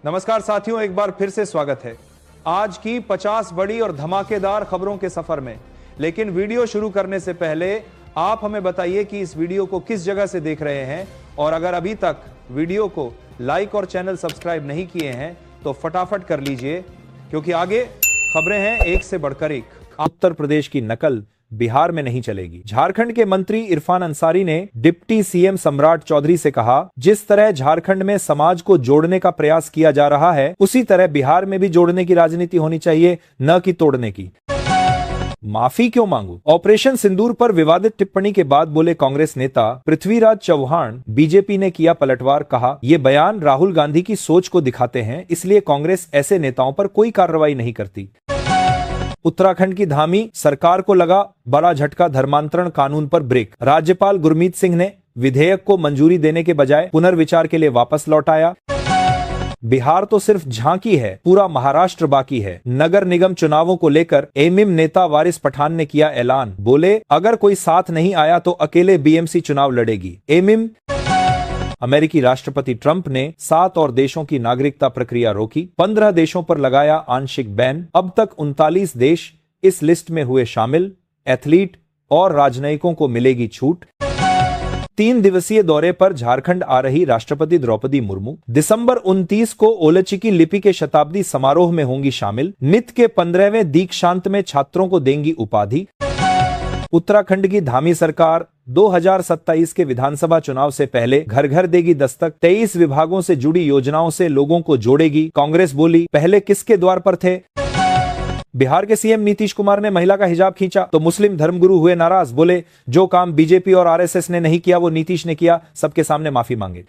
नमस्कार साथियों, एक बार फिर से स्वागत है आज की 50 बड़ी और धमाकेदार खबरों के सफर में। लेकिन वीडियो शुरू करने से पहले आप हमें बताइए कि इस वीडियो को किस जगह से देख रहे हैं, और अगर अभी तक वीडियो को लाइक और चैनल सब्सक्राइब नहीं किए हैं तो फटाफट कर लीजिए, क्योंकि आगे खबरें हैं एक से बढ़कर एक। उत्तर प्रदेश की नकल बिहार में नहीं चलेगी। झारखंड के मंत्री इरफान अंसारी ने डिप्टी सीएम सम्राट चौधरी से कहा, जिस तरह झारखंड में समाज को जोड़ने का प्रयास किया जा रहा है, उसी तरह बिहार में भी जोड़ने की राजनीति होनी चाहिए, न कि तोड़ने की। माफी क्यों मांगू? ऑपरेशन सिंदूर पर विवादित टिप्पणी के बाद बोले कांग्रेस नेता पृथ्वीराज चव्हाण, बीजेपी ने किया पलटवार। कहा, ये बयान राहुल गांधी की सोच को दिखाते हैं, इसलिए कांग्रेस ऐसे नेताओं पर कोई कार्रवाई नहीं करती। उत्तराखंड की धामी सरकार को लगा बड़ा झटका, धर्मांतरण कानून पर ब्रेक। राज्यपाल गुरमीत सिंह ने विधेयक को मंजूरी देने के बजाय पुनर्विचार के लिए वापस लौटाया। बिहार तो सिर्फ झांकी है, पूरा महाराष्ट्र बाकी है। नगर निगम चुनावों को लेकर एमिम नेता वारिस पठान ने किया ऐलान। बोले, अगर कोई साथ नहीं आया तो अकेले बीएमसी चुनाव लड़ेगी। एमिम। अमेरिकी राष्ट्रपति ट्रंप ने 7 और देशों की नागरिकता प्रक्रिया रोकी, 15 देशों पर लगाया आंशिक बैन। अब तक 39 देश इस लिस्ट में हुए शामिल। एथलीट और राजनयिकों को मिलेगी छूट। 3 दिवसीय दौरे पर झारखंड आ रही राष्ट्रपति द्रौपदी मुर्मू दिसंबर 29 को ओलचिकी लिपि के शताब्दी समारोह में होंगी शामिल। नित के 15वें दीक्षांत में छात्रों को देंगी उपाधि। उत्तराखंड की धामी सरकार 2027 के विधानसभा चुनाव से पहले घर घर देगी दस्तक। 23 विभागों से जुड़ी योजनाओं से लोगों को जोड़ेगी। कांग्रेस बोली, पहले किसके द्वार पर थे? बिहार के सीएम नीतीश कुमार ने महिला का हिजाब खींचा तो मुस्लिम धर्मगुरु हुए नाराज। बोले, जो काम बीजेपी और आरएसएस ने नहीं किया वो नीतीश ने किया, सबके सामने माफी मांगे।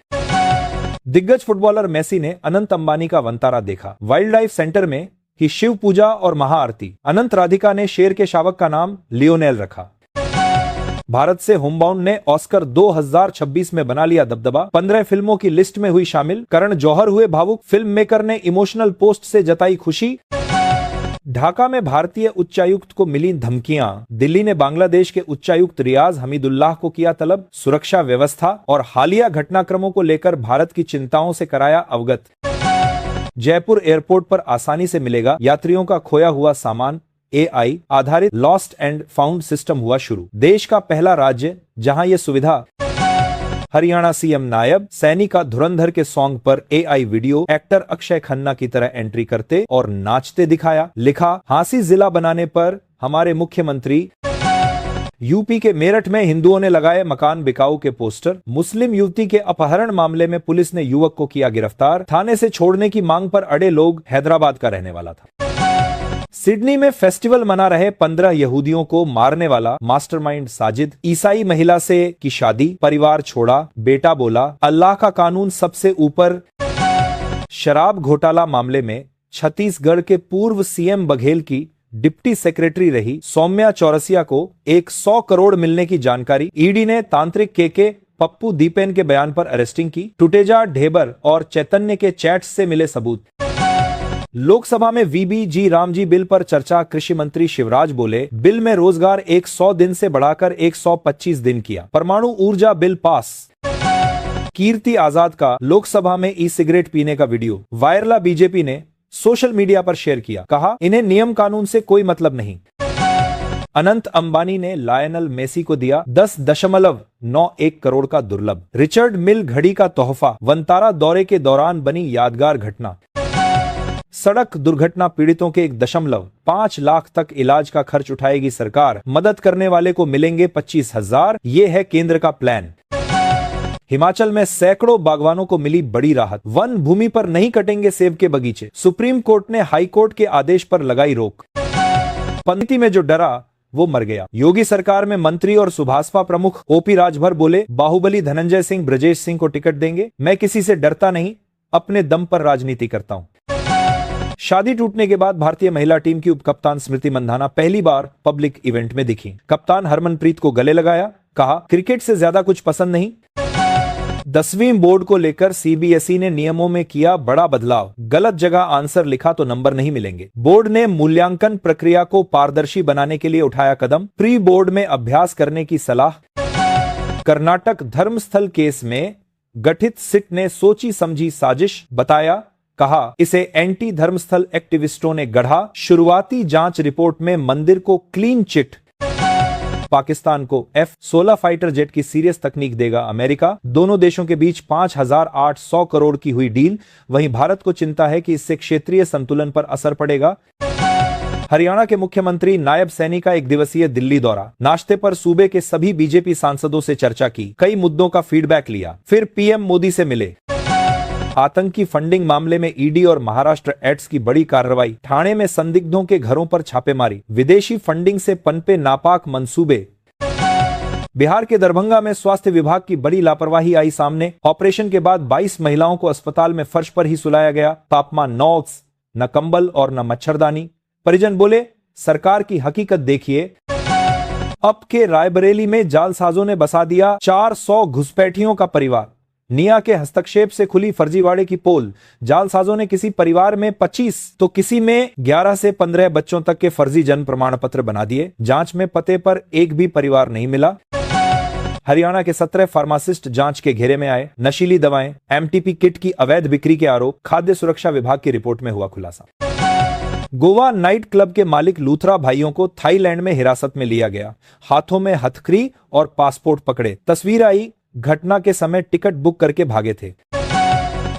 दिग्गज फुटबॉलर मेसी ने अनंत अंबानी का वंतारा देखा। वाइल्ड लाइफ सेंटर में की शिव पूजा और महाआरती। अनंत राधिका ने शेर के शावक का नाम लियोनेल रखा। भारत से होमबाउंड ने ऑस्कर 2026 में बना लिया दबदबा। 15 फिल्मों की लिस्ट में हुई शामिल। करण जौहर हुए भावुक, फिल्म मेकर ने इमोशनल पोस्ट से जताई खुशी। ढाका में भारतीय उच्चायुक्त को मिली धमकियां। दिल्ली ने बांग्लादेश के उच्चायुक्त रियाज हमीदुल्लाह को किया तलब। सुरक्षा व्यवस्था और हालिया घटनाक्रमों को लेकर भारत की चिंताओं से कराया अवगत। जयपुर एयरपोर्ट पर आसानी से मिलेगा यात्रियों का खोया हुआ सामान। एआई आधारित लॉस्ट एंड फाउंड सिस्टम हुआ शुरू। देश का पहला राज्य जहां यह सुविधा। हरियाणा सीएम नायब सैनी का धुरंधर के सॉन्ग पर AI video actor Akshay Khanna की तरह एंट्री करते और नाचते दिखाया। लिखा, हांसी जिला बनाने पर हमारे मुख्यमंत्री। यूपी के मेरठ में हिंदुओं ने लगाए मकान बिकाऊ के पोस्टर। मुस्लिम युवती के अपहरण मामले में पुलिस ने युवक को किया गिरफ्तार। थाने से छोड़ने की मांग पर अड़े लोग हैदराबाद का रहने वाला था। सिडनी में फेस्टिवल मना रहे 15 यहूदियों को मारने वाला मास्टरमाइंड साजिद। ईसाई महिला से की शादी, परिवार छोड़ा, बेटा बोला अल्लाह का कानून सबसे ऊपर। शराब घोटाला मामले में छत्तीसगढ़ के पूर्व सीएम बघेल की डिप्टी सेक्रेटरी रही सौम्या चौरसिया को 100 करोड़ मिलने की जानकारी। ईडी ने तांत्रिक के पप्पू दीपेन के बयान पर अरेस्टिंग की। टुटेजा, ढेबर और चैतन्य के चैट्स से मिले सबूत। लोकसभा में वीबीजी रामजी बिल पर चर्चा। कृषि मंत्री शिवराज बोले, बिल में रोजगार 100 दिन से बढ़ाकर 125 दिन किया। परमाणु ऊर्जा बिल पास। कीर्ति आजाद का लोकसभा में ई सिगरेट पीने का वीडियो वायरल बीजेपी ने सोशल मीडिया पर शेयर किया। कहा, इन्हें नियम कानून से कोई मतलब नहीं। अनंत अंबानी ने लायनल मेसी को दिया 10.91 करोड़ का दुर्लभ रिचर्ड मिल घड़ी का तोहफा। वंतारा दौरे के दौरान बनी यादगार घटना। सड़क दुर्घटना पीड़ितों के 1.5 लाख तक इलाज का खर्च उठाएगी सरकार। मदद करने वाले को मिलेंगे 25,000। ये है केंद्र का प्लान। हिमाचल में सैकड़ों बागवानों को मिली बड़ी राहत। वन भूमि पर नहीं कटेंगे सेब के बगीचे। सुप्रीम कोर्ट ने हाई कोर्ट के आदेश पर लगाई रोक। पंक्ति में जो डरा वो मर गया। योगी सरकार में मंत्री और सुभाषपा प्रमुख ओपी राजभर बोले, बाहुबली धनंजय सिंह ब्रजेश सिंह को टिकट देंगे। मैं किसी से डरता नहीं, अपने दम पर राजनीति करता हूं। शादी टूटने के बाद भारतीय महिला टीम की उपकप्तान स्मृति मंधाना पहली बार पब्लिक इवेंट में दिखी। कप्तान हरमनप्रीत को गले लगाया। कहा, क्रिकेट से ज्यादा कुछ पसंद नहीं। 10वीं बोर्ड को लेकर सीबीएसई ने नियमों में किया बड़ा बदलाव। गलत जगह आंसर लिखा तो नंबर नहीं मिलेंगे। बोर्ड ने मूल्यांकन प्रक्रिया को पारदर्शी बनाने के लिए उठाया कदम। प्री बोर्ड में अभ्यास करने की सलाह। कर्नाटक धर्मस्थल केस में गठित सिट ने सोची समझी साजिश, बताया कहा, इसे एंटी धर्मस्थल एक्टिविस्टों ने गढ़ा। शुरुआती जांच रिपोर्ट में मंदिर को क्लीन चिट। पाकिस्तान को F-16 फाइटर जेट की सीरीज तकनीक देगा अमेरिका। दोनों देशों के बीच 5,800 करोड़ की हुई डील। वहीं भारत को चिंता है कि इससे क्षेत्रीय संतुलन पर असर पड़ेगा। हरियाणा के मुख्यमंत्री नायब सैनी का 1 दिवसीय दिल्ली दौरा। नाश्ते पर सूबे के सभी बीजेपी सांसदों से चर्चा की, कई मुद्दों का फीडबैक लिया, फिर पीएम मोदी से मिले। आतंकी फंडिंग मामले में ईडी और महाराष्ट्र एड्स की बड़ी कार्रवाई। ठाणे में संदिग्धों के घरों पर छापेमारी। विदेशी फंडिंग से पनपे नापाक मंसूबे। बिहार के दरभंगा में स्वास्थ्य विभाग की बड़ी लापरवाही आई सामने। ऑपरेशन के बाद 22 महिलाओं को अस्पताल में फर्श पर ही सुलाया गया। तापमान 9, न कंबल और न मच्छरदानी। परिजन बोले, सरकार की हकीकत देखिए। अब के रायबरेली में जालसाजों ने बसा दिया 400 घुसपैठियों का परिवार। निया के हस्तक्षेप से खुली फर्जीवाड़े की पोल। जालसाजों ने किसी परिवार में 25 तो किसी में 11 से 15 बच्चों तक के फर्जी जन्म प्रमाण पत्र बना दिए। जांच में पते पर एक भी परिवार नहीं मिला। हरियाणा के 17 फार्मासिस्ट जांच के घेरे में आए। नशीली दवाएं, एमटीपी किट की अवैध बिक्री के आरोप। खाद्य सुरक्षा विभाग की रिपोर्ट में हुआ खुलासा। गोवा नाइट क्लब के मालिक लूथरा भाइयों को थाईलैंड में हिरासत में लिया गया। हाथों में हथकड़ी और पासपोर्ट पकड़े। तस्वीर आई, घटना के समय टिकट बुक करके भागे थे।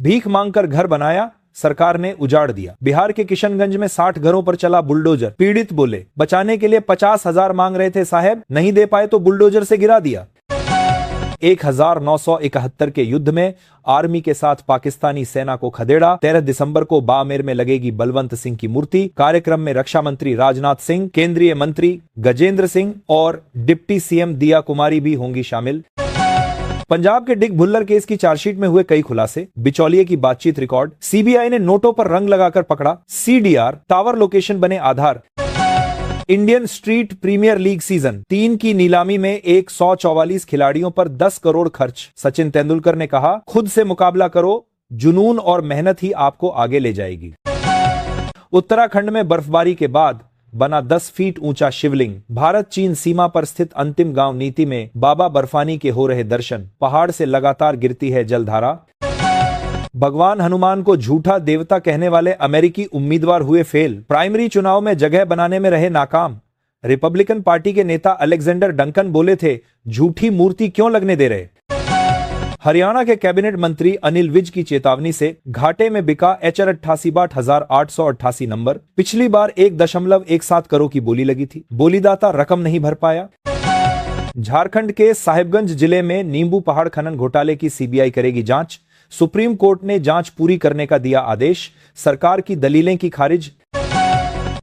भीख मांगकर घर बनाया, सरकार ने उजाड़ दिया। बिहार के किशनगंज में 60 घरों पर चला बुलडोजर। पीड़ित बोले, बचाने के लिए 50,000 मांग रहे थे साहब, नहीं दे पाए तो बुलडोजर से गिरा दिया। 1971 के युद्ध में आर्मी के साथ पाकिस्तानी सेना को खदेड़ा। 13 दिसंबर को बामेर में लगेगी बलवंत सिंह की मूर्ति। कार्यक्रम में रक्षा मंत्री राजनाथ सिंह, केंद्रीय मंत्री गजेंद्र सिंह और डिप्टी सीएम दिया कुमारी भी होंगी शामिल। पंजाब के डिग भुल्लर केस की चार्जशीट में हुए कई खुलासे। बिचौलिए की बातचीत रिकॉर्ड। सीबीआई ने नोटों पर रंग लगाकर पकड़ा। सीडीआर, टावर लोकेशन बने आधार। Indian street premier league season 3 की नीलामी में 144 खिलाड़ियों पर 10 करोड़ खर्च। सचिन तेंदुलकर ने कहा, खुद से मुकाबला करो, जुनून और मेहनत ही आपको आगे ले जाएगी। उत्तराखंड में बर्फबारी के बाद बना 10 फीट ऊंचा शिवलिंग। भारत चीन सीमा पर स्थित अंतिम गांव नीति में बाबा बर्फानी के हो रहे दर्शन। पहाड़ से लगातार गिरती है जलधारा। भगवान हनुमान को झूठा देवता कहने वाले अमेरिकी उम्मीदवार हुए फेल। प्राइमरी चुनाव में जगह बनाने में रहे नाकाम। रिपब्लिकन पार्टी के नेता अलेक्जेंडर डंकन बोले थे, झूठी मूर्ति क्यों लगने दे रहे। हरियाणा के कैबिनेट मंत्री अनिल विज की चेतावनी से घाटे में बिका HR 88,888 नंबर। पिछली बार 1.17 करोड़ की बोली लगी थी। बोलीदाता रकम नहीं भर पाया। झारखंड के साहिबगंज जिले में नींबू पहाड़ खनन घोटाले की सीबीआई करेगी जांच। सुप्रीम कोर्ट ने जांच पूरी करने का दिया आदेश। सरकार की दलीलें की खारिज।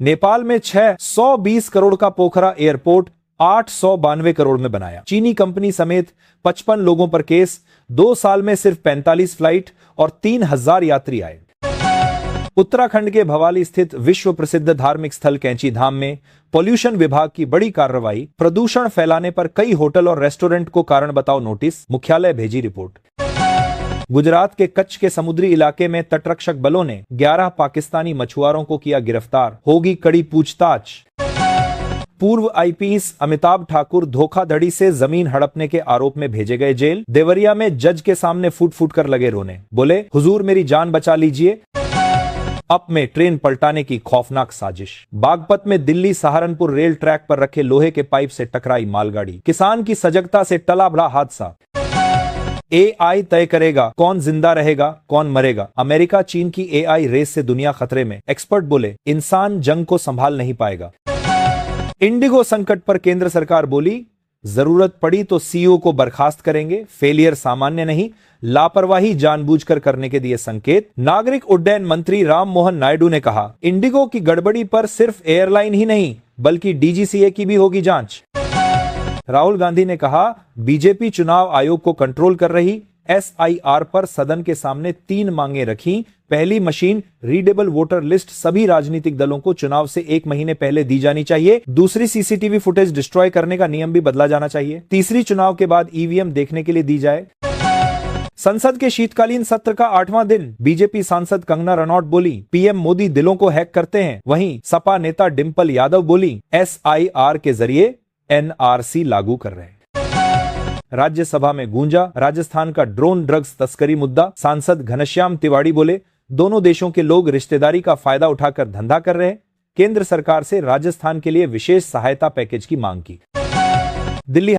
नेपाल में 620 करोड़ का पोखरा एयरपोर्ट 892 करोड़ में बनाया। चीनी कंपनी समेत 55 लोगों पर केस। 2 साल में सिर्फ 45 फ्लाइट और 3,000 यात्री आए। उत्तराखंड के भवाली स्थित विश्व प्रसिद्ध धार्मिक स्थल कैंची धाम में पॉल्यूशन विभाग की बड़ी कार्रवाई। प्रदूषण फैलाने पर कई होटल और रेस्टोरेंट को कारण बताओ नोटिस। मुख्यालय भेजी रिपोर्ट। गुजरात के कच्छ के समुद्री इलाके में तटरक्षक बलों ने 11 पाकिस्तानी मछुआरों को किया गिरफ्तार। होगी कड़ी पूछताछ। पूर्व आईपीएस अमिताभ ठाकुर धोखाधड़ी से जमीन हड़पने के आरोप में भेजे गए जेल। देवरिया में जज के सामने फूट फूट कर लगे रोने। बोले, हुजूर मेरी जान बचा लीजिए। अप में ट्रेन पलटाने की खौफनाक साजिश। बागपत में दिल्ली सहारनपुर रेल ट्रैक पर रखे लोहे के पाइप से टकराई मालगाड़ी। किसान की सजगता से टला बड़ा हादसा। AI तय करेगा कौन जिंदा रहेगा कौन मरेगा। अमेरिका चीन की AI रेस से दुनिया खतरे में। एक्सपर्ट बोले, इंसान जंग को संभाल नहीं पाएगा। इंडिगो संकट पर केंद्र सरकार बोली, जरूरत पड़ी तो सीईओ को बर्खास्त करेंगे। फेलियर सामान्य नहीं, लापरवाही जानबूझकर करने के दिए संकेत। नागरिक उड्डयन मंत्री राम मोहन नायडू ने कहा, इंडिगो की गड़बड़ी पर सिर्फ एयरलाइन ही नहीं बल्कि DGCA की भी होगी जांच। राहुल गांधी ने कहा, बीजेपी चुनाव आयोग को कंट्रोल कर रही। SIR पर सदन के सामने 3 मांगे रखी। पहली, मशीन रीडेबल वोटर लिस्ट सभी राजनीतिक दलों को चुनाव से 1 महीने पहले दी जानी चाहिए। दूसरी, CCTV फुटेज डिस्ट्रॉय करने का नियम भी बदला जाना चाहिए। तीसरी, चुनाव के बाद EVM देखने के लिए दी जाए। संसद के शीतकालीन सत्र का 8वां दिन। बीजेपी सांसद कंगना रनौत बोली, पीएम मोदी दिलों को हैक करते हैं। वहीं सपा नेता डिंपल यादव बोली, SIR के जरिए NRC लागू कर रहे हैं। राज्यसभा में गूंजा राजस्थान का ड्रोन ड्रग्स तस्करी मुद्दा। सांसद घनश्याम तिवाड़ी बोले, दोनों देशों के लोग रिश्तेदारी का फायदा उठाकर धंधा कर रहे हैं। केंद्र सरकार से राजस्थान के लिए विशेष सहायता पैकेज की मांग की। दिल्ली